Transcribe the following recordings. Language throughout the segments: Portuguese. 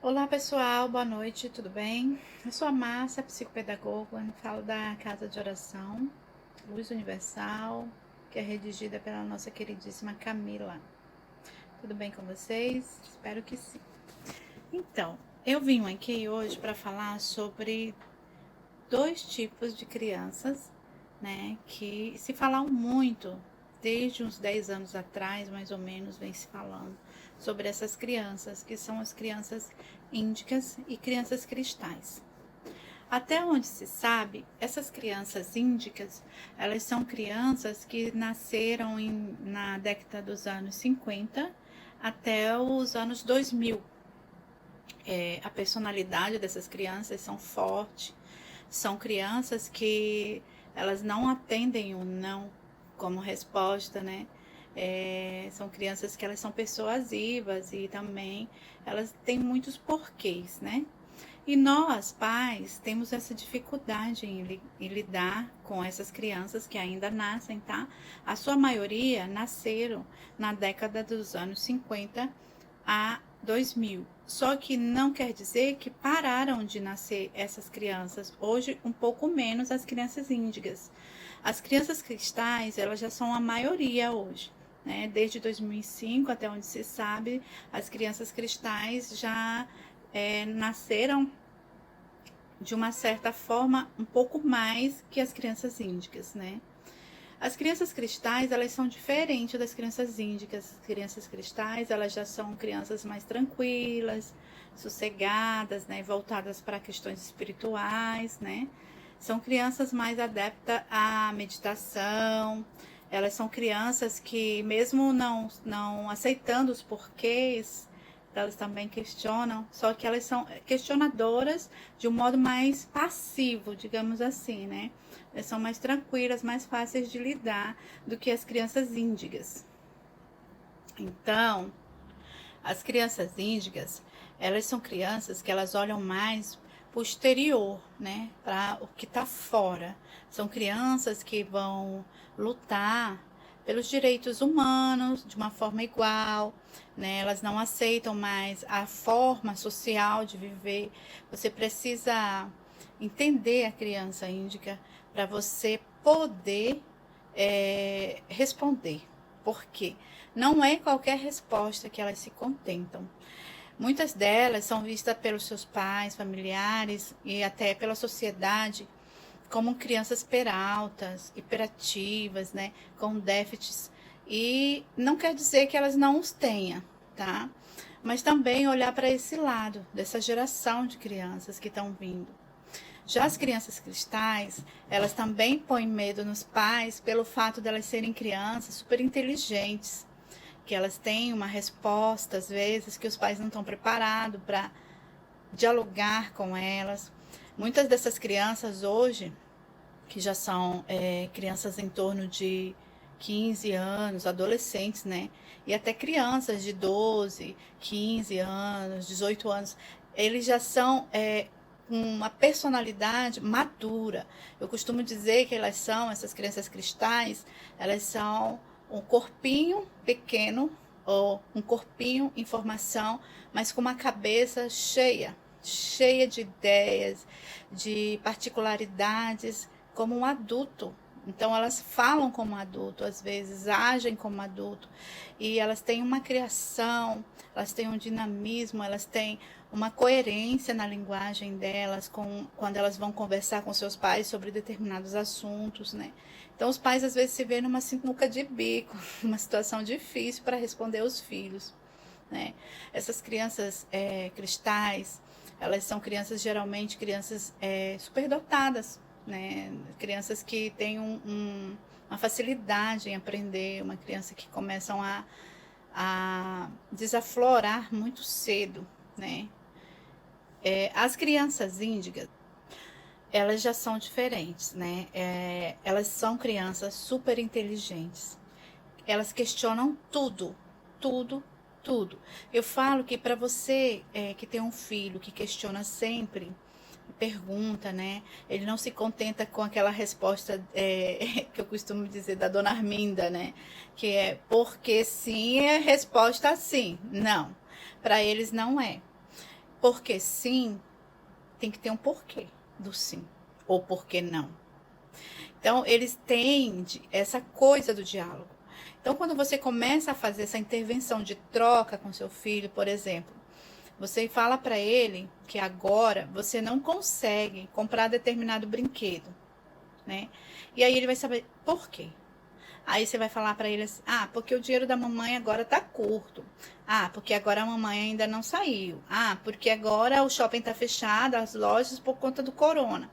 Olá pessoal, boa noite, tudo bem? Eu sou a Márcia, psicopedagoga, falo da Casa de Oração, Luz Universal, que é redigida pela nossa queridíssima Camila. Tudo bem com vocês? Espero que sim. Então, eu vim aqui hoje para falar sobre dois tipos de crianças, né, que se falam muito, desde uns 10 anos atrás, mais ou menos, vem se falando sobre essas crianças, que são as crianças índicas e crianças cristais. Até onde se sabe, essas crianças índicas, elas são crianças que nasceram na década dos anos 50 até os anos 2000. A personalidade dessas crianças são forte, são crianças que elas não atendem o não como resposta, né? São crianças que elas são persuasivas e também elas têm muitos porquês, né? E nós, pais, temos essa dificuldade em lidar com essas crianças que ainda nascem, tá? A sua maioria nasceram na década dos anos 50 a 2000. Só que não quer dizer que pararam de nascer essas crianças. Hoje, um pouco menos as crianças índigas. As crianças cristais, elas já são a maioria hoje. Né? Desde 2005, até onde se sabe, as crianças cristais já nasceram de uma certa forma um pouco mais que as crianças índicas, né? As crianças cristais, elas são diferentes das crianças índicas. As crianças cristais, elas já são crianças mais tranquilas, sossegadas, né, voltadas para questões espirituais, né? São crianças mais adeptas à meditação. Elas são crianças que, mesmo não aceitando os porquês, elas também questionam, só que elas são questionadoras de um modo mais passivo, digamos assim, né? Elas são mais tranquilas, mais fáceis de lidar do que as crianças índigas. Então, as crianças índigas, elas são crianças que elas olham mais para o exterior, né? Para o que está fora. São crianças que vão lutar pelos direitos humanos de uma forma igual, né? Elas não aceitam mais a forma social de viver. Você precisa entender a criança índica para você poder responder. Por quê? Não é qualquer resposta que elas se contentam. Muitas delas são vistas pelos seus pais, familiares e até pela sociedade como crianças peraltas, hiperativas, né, com déficits. E não quer dizer que elas não os tenham, tá? Mas também olhar para esse lado dessa geração de crianças que estão vindo. Já as crianças cristais, elas também põem medo nos pais pelo fato de elas serem crianças super inteligentes, que elas têm uma resposta, às vezes, que os pais não estão preparados para dialogar com elas. Muitas dessas crianças hoje, que já são crianças em torno de 15 anos, adolescentes, né? E até crianças de 12, 15 anos, 18 anos, eles já são uma personalidade madura. Eu costumo dizer que elas são, essas crianças cristais, elas são um corpinho pequeno ou um corpinho em formação, mas com uma cabeça cheia, cheia de ideias, de particularidades, como um adulto. Então elas falam como adulto, às vezes agem como adulto, e elas têm uma criação, elas têm um dinamismo, elas têm uma coerência na linguagem delas, quando elas vão conversar com seus pais sobre determinados assuntos, né? Então os pais às vezes se veem numa sinuca de bico, uma situação difícil para responder aos filhos, né? Essas crianças cristais, elas são crianças, geralmente crianças superdotadas, né? Crianças que têm uma facilidade em aprender, uma criança que começam a desaflorar muito cedo, né? As crianças índigas, elas já são diferentes, né? Elas são crianças super inteligentes. Elas questionam tudo, tudo, tudo. Eu falo que para você que tem um filho que questiona sempre, pergunta, né? Ele não se contenta com aquela resposta que eu costumo dizer da dona Arminda, né? Que é porque sim é resposta sim. Não, para eles não é. Porque sim, tem que ter um porquê do sim, ou porquê não. Então, eles têm essa coisa do diálogo. Então, quando você começa a fazer essa intervenção de troca com seu filho, por exemplo, você fala para ele que agora você não consegue comprar determinado brinquedo, né? E aí ele vai saber por quê. Aí você vai falar para ele assim: ah, porque o dinheiro da mamãe agora tá curto. Ah, porque agora a mamãe ainda não saiu. Ah, porque agora o shopping tá fechado, as lojas por conta do corona.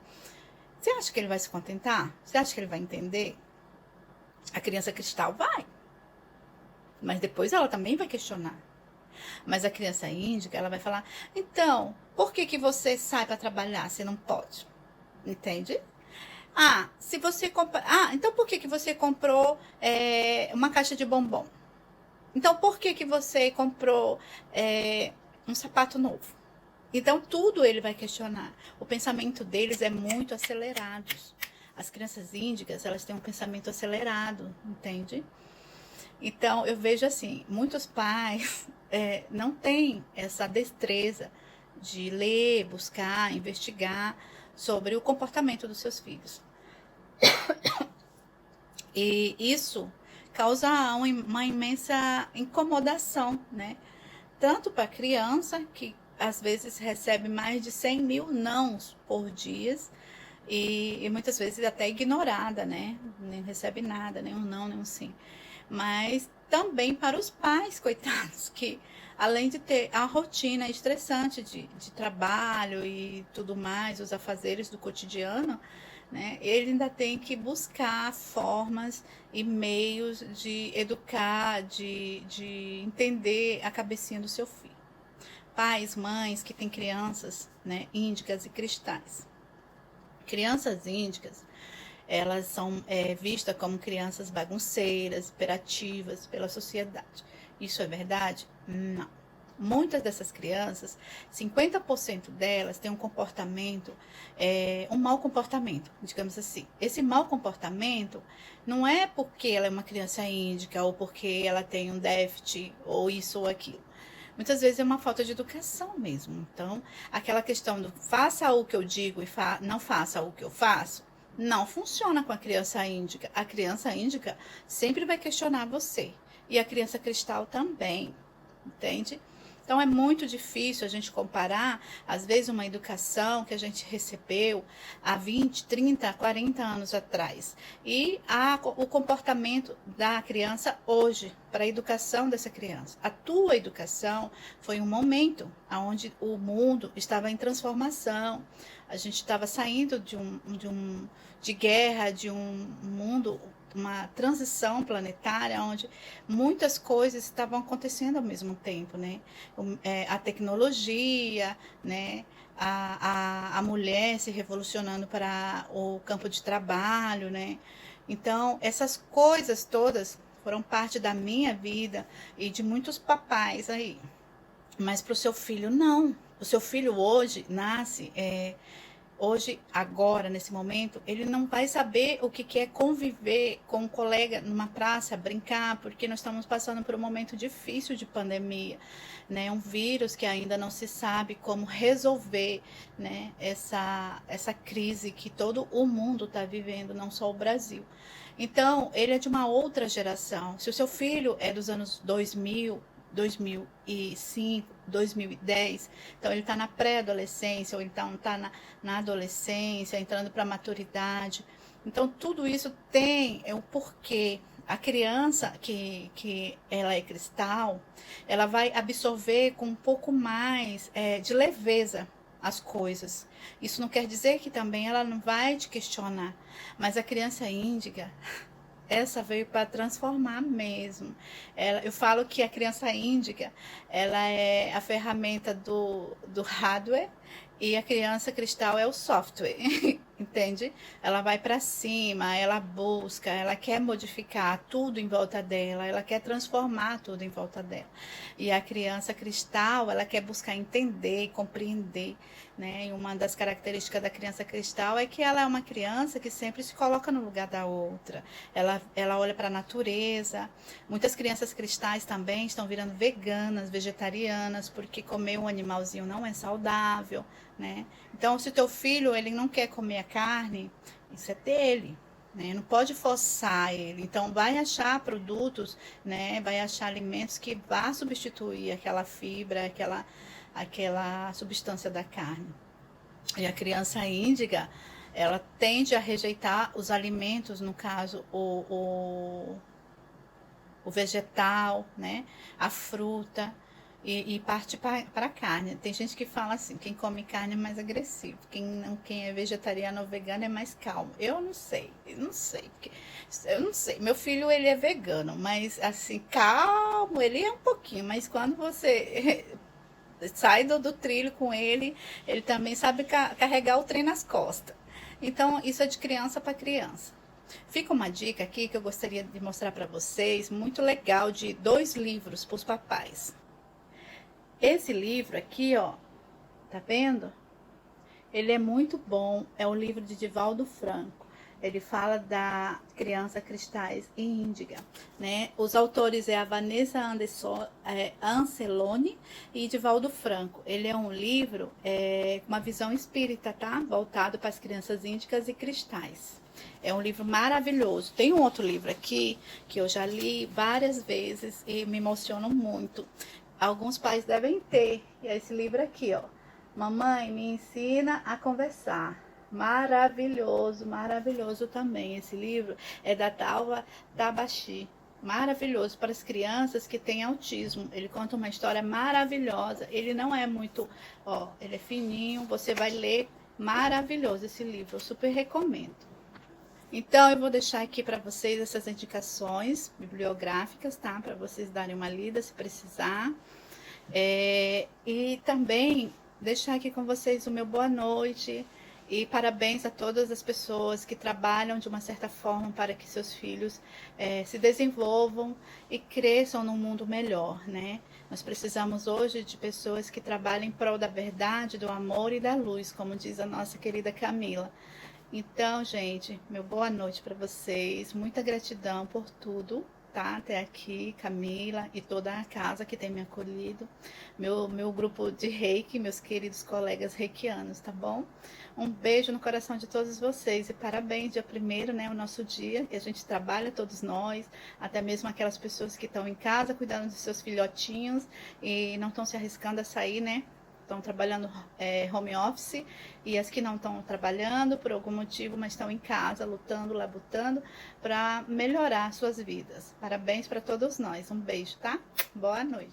Você acha que ele vai se contentar? Você acha que ele vai entender? A criança cristal vai. Mas depois ela também vai questionar. Mas a criança índica, ela vai falar: então, por que você sai para trabalhar se não pode? Entende? Ah, se você compra... Ah, então por que você comprou uma caixa de bombom? Então por que você comprou um sapato novo? Então tudo ele vai questionar. O pensamento deles é muito acelerado. As crianças índicas, elas têm um pensamento acelerado, entende? Então eu vejo assim, muitos pais não têm essa destreza de ler, buscar, investigar sobre o comportamento dos seus filhos. E isso causa uma imensa incomodação, né? Tanto para a criança, que às vezes recebe mais de 100 mil nãos por dia, e muitas vezes até ignorada, né? Nem recebe nada, nem um não, nem um sim. Mas também para os pais, coitados, que além de ter a rotina estressante de trabalho e tudo mais, os afazeres do cotidiano, né, ele ainda tem que buscar formas e meios de educar, de entender a cabecinha do seu filho. Pais, mães que têm crianças, né, índicas e cristais. Crianças índicas, elas são vistas como crianças bagunceiras, hiperativas pela sociedade. Isso é verdade? Não. Muitas dessas crianças, 50% delas têm um comportamento, um mau comportamento, digamos assim. Esse mau comportamento não é porque ela é uma criança índica ou porque ela tem um déficit ou isso ou aquilo. Muitas vezes é uma falta de educação mesmo. Então, aquela questão do faça o que eu digo e não faça o que eu faço, não funciona com a criança índica. A criança índica sempre vai questionar você. E a criança cristal também, entende? Então é muito difícil a gente comparar, às vezes, uma educação que a gente recebeu há 20, 30, 40 anos atrás e o comportamento da criança hoje, para a educação dessa criança. A tua educação foi um momento onde o mundo estava em transformação, a gente estava saindo de guerra, de um mundo, uma transição planetária onde muitas coisas estavam acontecendo ao mesmo tempo, né? A tecnologia, né? A mulher se revolucionando para o campo de trabalho, né? Então, essas coisas todas foram parte da minha vida e de muitos papais aí. Mas para o seu filho, não. O seu filho hoje nasce... Hoje, agora, nesse momento, ele não vai saber o que é conviver com um colega numa praça, brincar, porque nós estamos passando por um momento difícil de pandemia, né? Um vírus que ainda não se sabe como resolver, né? Essa crise que todo o mundo está vivendo, não só o Brasil. Então, ele é de uma outra geração. Se o seu filho é dos anos 2000, 2005, 2010, então ele está na pré-adolescência, ou então está na adolescência, entrando para a maturidade. Então, tudo isso tem o porquê. A criança que ela é cristal, ela vai absorver com um pouco mais de leveza as coisas. Isso não quer dizer que também ela não vai te questionar, mas a criança índica, essa veio para transformar mesmo. Eu falo que a criança índica, ela é a ferramenta do hardware e a criança cristal é o software. Entende? entende? Ela vai para cima, ela busca, ela quer modificar tudo em volta dela, ela quer transformar tudo em volta dela. E a criança cristal, ela quer buscar entender, compreender, né? E uma das características da criança cristal é que ela é uma criança que sempre se coloca no lugar da outra. Ela olha para a natureza. Muitas crianças cristais também estão virando veganas, vegetarianas, porque comer um animalzinho não é saudável, né? Então, se teu filho ele não quer comer a carne, isso é dele, né? Não pode forçar ele. Então, vai achar produtos, né? Vai achar alimentos que vá substituir aquela fibra, aquela substância da carne. E a criança índiga, ela tende a rejeitar os alimentos, no caso, o vegetal, né? A fruta. E parte para a carne. Tem gente que fala assim, quem come carne é mais agressivo, quem é vegetariano ou vegano é mais calmo. Eu não sei, eu não sei. Meu filho, ele é vegano, mas assim, calmo, ele é um pouquinho, mas quando você sai do trilho com ele, ele também sabe carregar o trem nas costas. Então, isso é de criança para criança. Fica uma dica aqui que eu gostaria de mostrar para vocês, muito legal, de 2 livros para os papais. Esse livro aqui, ó, tá vendo? Ele é muito bom, é o livro de Divaldo Franco. Ele fala da criança cristais e índiga, né? Os autores é a Vanessa Anceloni e Divaldo Franco. Ele é um livro com uma visão espírita, tá? Voltado para as crianças índigas e cristais. É um livro maravilhoso. Tem um outro livro aqui que eu já li várias vezes e me emocionam muito. Alguns pais devem ter. E é esse livro aqui, ó. Mamãe, me ensina a conversar. Maravilhoso, maravilhoso também. Esse livro é da Talva Tabaxi. Maravilhoso para as crianças que têm autismo. Ele conta uma história maravilhosa. Ele não é muito, ó, ele é fininho. Você vai ler. Maravilhoso esse livro. Eu super recomendo. Então, eu vou deixar aqui para vocês essas indicações bibliográficas, tá? Para vocês darem uma lida se precisar. E também deixar aqui com vocês o meu boa noite e parabéns a todas as pessoas que trabalham de uma certa forma para que seus filhos se desenvolvam e cresçam num mundo melhor, né? Nós precisamos hoje de pessoas que trabalhem em prol da verdade, do amor e da luz, como diz a nossa querida Camila. Então, gente, meu boa noite para vocês. Muita gratidão por tudo, tá? Até aqui, Camila e toda a casa que tem me acolhido. Meu grupo de reiki, meus queridos colegas reikianos, tá bom? Um beijo no coração de todos vocês e parabéns, dia 1º, né? O nosso dia, e a gente trabalha, todos nós, até mesmo aquelas pessoas que estão em casa cuidando dos seus filhotinhos e não estão se arriscando a sair, né? Estão trabalhando home office, e as que não estão trabalhando por algum motivo, mas estão em casa, lutando, labutando, para melhorar suas vidas. Parabéns para todos nós. Um beijo, tá? Boa noite.